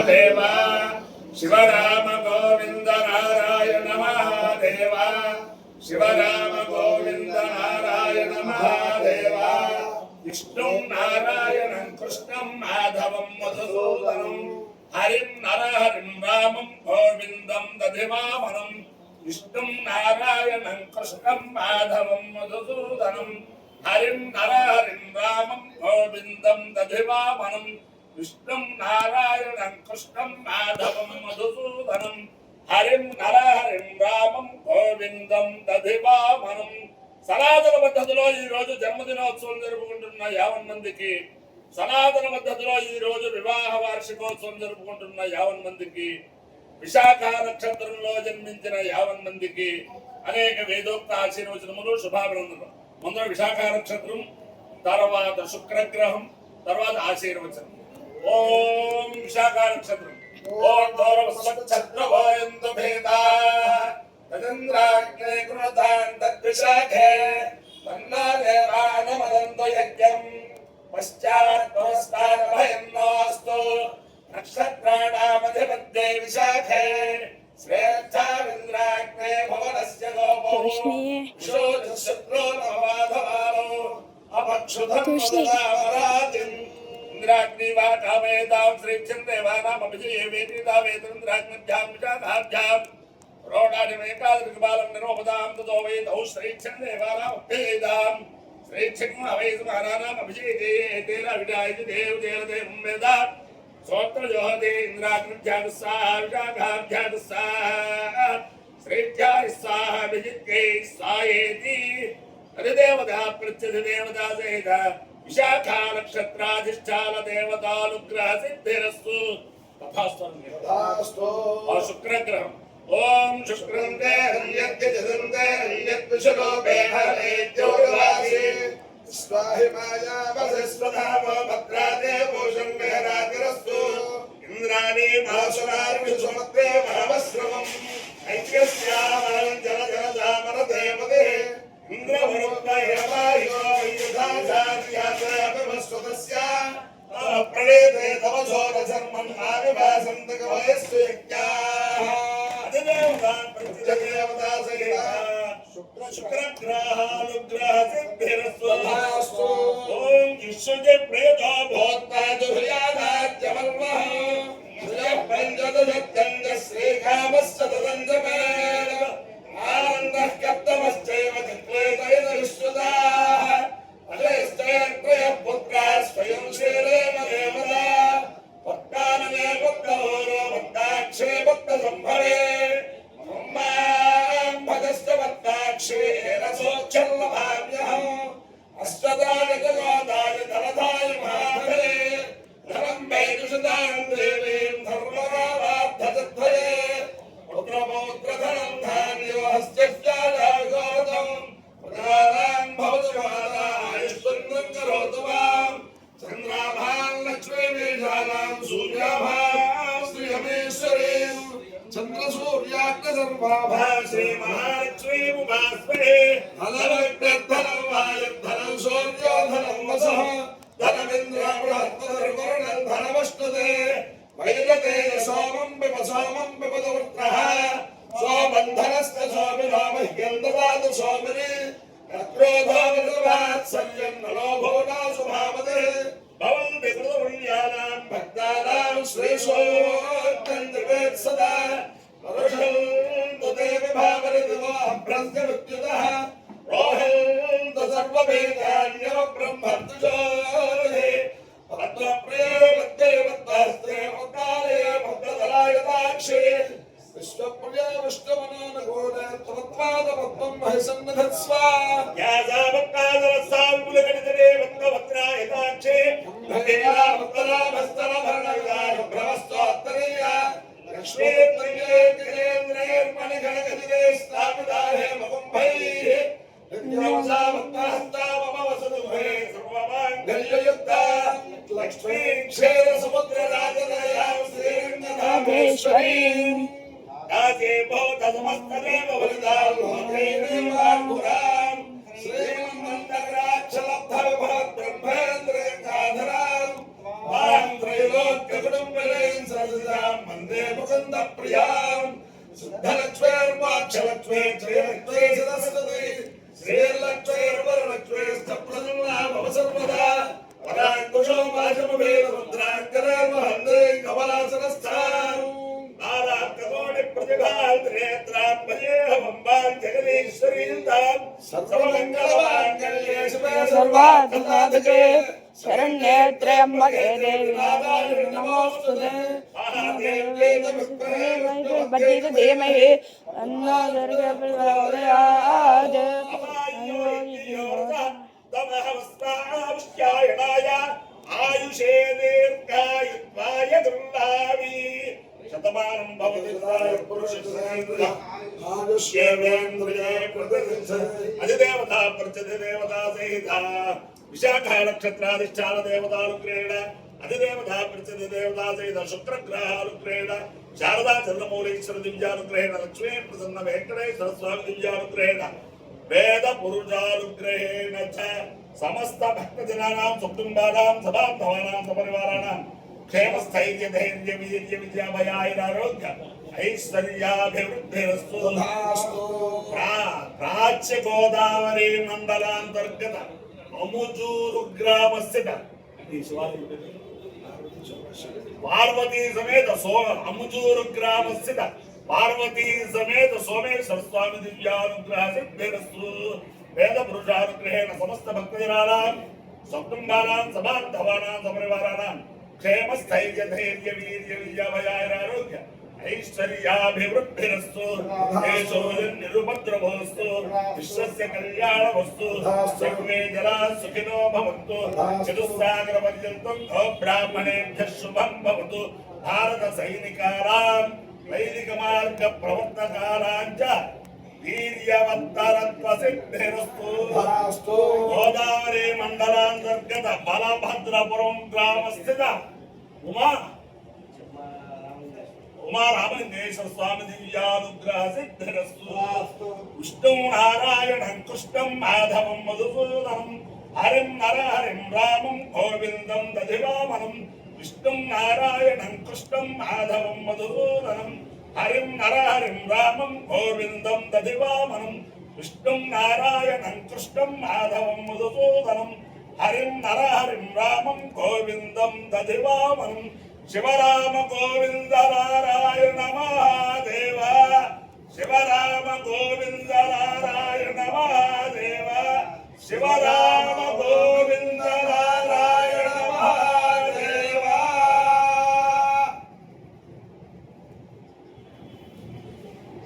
देव शिव राम गोविंद नारायण महादेव शिव राम गोविंद नारायण महादेव विष्णु नारायणं कृष्णं माधवं मधुसूदनं हरिं नरहरिं रामं गोविंदं दधिवामनं विष्णु नारायणं कृष्णं माधवं मधुसूदनं हरिं नरहरिं रामं गोविंदं दधिवामनं विष्णु नारायणं कृष्णं माधवं मधुसूदनं हरिं नरहरिं रामं गोविंदं दधिवामनं సనాతన పద్ధతిలో ఈ రోజు జన్మదినోత్సవం జరుపుకుంటున్న 50 మందికి, సనాతన పద్ధతిలో ఈ రోజు వివాహ వార్షికోత్సవం జరుపుకుంటున్న 50 మందికి, విశాఖ నక్షత్రంలో జన్మించిన 50 మందికి అనేక వేదోక్త ఆశీర్వచనములు, శుభాభినందనలు. ముందర విశాఖ నక్షత్రం, తర్వాత శుక్రగ్రహం, తర్వాత ఆశీర్వచనం. ఓం విశాఖ నక్షత్రం ఓం దౌరవస్వచ్ఛత్రవాయంతు భేదా तदन्द्राग्ने कृणतान् तद्विशाखे तन्नादेवानमदन्तो यज्ञम् पश्चात् पुरस्तादभयं नोऽस्तु नक्षत्राणामधिपत्ये विशाखे श्रेष्ठाविन्द्राग्ने भुवनस्य गोपो विशोचशत्रो नवमाधवानो अपक्षुधं मदामरातिम् इन्द्राग्नि वाकामेदां श्रीक्षन्देवानामभिजये वेदिता वेदन्द्राग्निभ्यां विशाखाभ्यां रोडादिमेकादृग्बालं निरोपदां ततो वेदौ श्रीक्षन्देवानामभ्येदां श्रीक्षन्मवैसमानानाम् अभिजयते तेन विडायति देवदेवदेवं वेद सोत्रयोहते इन्द्राग्निभ्यां स्वाहा विशाखाभ्यां स्वाहा श्रीभ्यां स्वाहा विजित्यै स्वाहेति अधिदेवता प्रत्यधिदेवता सहित विशाखा नक्षत्राधिष्ठान देवतानुग्रह सिद्धिरस्तु तथास्तु और शुक्रग्रहम् ओम शुक्रं ते हन्यत्य जदन्ते हन्यत्विषलो बेहले ज्योतिवासी स्वाहि माया वसिस्वधामो भद्रादे भूषं मेहरातिरस्तु इंद्राणी मासुरार्षु सुमत्रे महावस्रमम् ऐक्यस्यामलं जलजलदामरदेवते इंद्रवरुणयमायो युधाचार्यासमस्वतस्य प्रणेते तव शोरधर्मं नाविभासन्तकवयस्सु यज्ञाः देवता सहित शुक्रग्रहानुग्रह सिद्धिरस्तु ओम विश्वजे प्रेतो भोक्ताजुर्यादात्यमर्वः पंचदशत्यंग श्रीकामस्य तदञ्जमेन आनन्दः कप्तमश्चैव चित्रेतैन विश्वदाः अजयश्चयत्रयः पुत्राः स्वयं श्रीरेम देवता भक्तानने भक्तहोरो भक्ताक्षे भक्तसंभरे चंद्रसूर्याग्निसर्वाभासे महालक्ष्मी उपास्महे धनवग्रधनं वायुर्धनं सूर्योधनं वसः धनमिन्द्रावृहत्तधर्वरुणं धनमष्टुते वैदते सोमं पिबदवृत्रः सोमन्धनस्य सोमिनो मह्यं ददातु सोमिनि क्रोधोऽवात्सल्यं न लोभो न सुभावते भवन्ति कृतपुण्यानां भक्तानां श्रेयोऽत्यन्तिवेत् सदा वरुषन्तु देवि भावरितो ब्रह्मविद्युतः रोहन्तु सर्ववेदान्यवब्रह्मर्तुजोरे भद्रप्रिये मध्यवत्तास्त्रे मुक्तालये भद्रदलायताक्षे विश्वप्रिये विष्णुमनोनुकूले त्वत्पादपद्मं महिसन्निधत्स्व यासाभक्तादवत्सां कुलगणितरे भद्रवक्त्रायताक्षे भगेला भक्तलाभस्तरभरणयुगाय भ्रमस्तोत्तरीया लक्ष्मी प्रिये गिरेन्द्रे मणिगणगदिते स्थापिताहे मकुम्भैः विद्योंसा भक्तहस्ता मम वसतुभे सर्वमाङ्गल्ययुक्ता लक्ष्मी क्षीरसमुद्रराजदयां श्रीरङ्गनाथेश्वरीं याचे भूतसमस्तदेव भरितां लोकैरेवाङ्कुरां श्रीमन्मन्दराक्षलब्धविभवद्ब्रह्मेन्द्रगङ्गाधरां मां त्रैलोक्यकुटुम्बिनीं सरसिजां वन्दे मुकुन्दप्रियां शुद्धलक्ष्मीर्मोक्षलक्ष्मी श्रीलक्ष्मी सरस्वती श्रीलक्ष्मीर्वरलक्ष्मीस्तप्रसन्ना भव सर्वदा वराङ्कुशो वाचमवेदमुद्राङ्करेर्वहन्ते कमलासनस्थाम् सर्वार्थसाधके शरण्ये त्र्यम्बके देवी नारायणि नमोस्तुते महादेवी धीमहि तन्नो दुर्गे प्रचोदयात् आयुषे दीर्घायुत्वाय दुर्लाभि शतमानं भवति पुरुषस्य आयुष्येवेन्द्रिये प्रतिष्ठते अधिदेवता प्रत्यधिदेवता सहिता विशाखा नक्षत्राधिष्ठान देवतानुग्रहेण अधिदेवता प्रत्यधिदेवता सहित शुक्रग्रहानुग्रहेण शारदा चन्द्रमौलीश्वर दिव्यानुग्रहेण लक्ष्मी प्रसन्न वेंकटेश्वर स्वामी दिव्यानुग्रहेण वेद पुरुषानुग्रहेण च समस्त भक्तजनानां सुकुटुम्बानां सभान्तवानां सपरिवाराणां क्षेमस्थैर्य धैर्य वीर्य विद्याभयारोग्य ऐश्वर्याभिवृद्धिरस्तु प्राच्य गोदावरी मंडलांतर्गत अमुजूरु ग्रामस्थित पार्वती समेत अमुजूरु ग्रामस्थित पार्वती समेत सोमेश्वर स्वामी दिव्यानुग्रह सिद्धिरस्तु वेद पुरुषानुग्रहेण समस्त भक्तजनानां सकुटुम्बानां सभान्तवानां सपरिवाराणां क्षेमस्थैर्य धैर्य वीर्य विद्याभयारोग्य ऐश्वर्याभिवृद्धिरस्तु निरुपद्रवोस्तु विश्वस्य कल्याणवस्तु सर्वे जनाः सुखिनो भवन्तु चतुस्सागरपर्यन्तं ब्राह्मणेभ्यः शुभं भवतु भारत सैनिकानां वैदिक मार्ग प्रवर्तकानां च वीर्यवत्तरत्व सिद्धिरस्तु गोदावरी मंडलांतर्गत बलभद्रपुरम ग्रामस्थित उमा रामलिंगेश्वर स्वामी दिव्यानुग्रह सिद्धिरस्तु विष्णु नारायणं कृष्णं माधवं मधुसूदनं हरिं नरहरिं रामं गोविन्दं दधिवामनं विष्णु नारायणं कृष्णं माधवं मधुसूदनं हरिं नरहरिं रामं गोविन्दं दधिवामनं विष्णुं नारायणं कृष्णं माधवं मधुसूदनं हरिं नरहरिं रामं गोविन्दं दधिवामनं शिवराम गोविन्द नारायण महादेव शिवराम गोविन्द नारायण महादेव शिवराम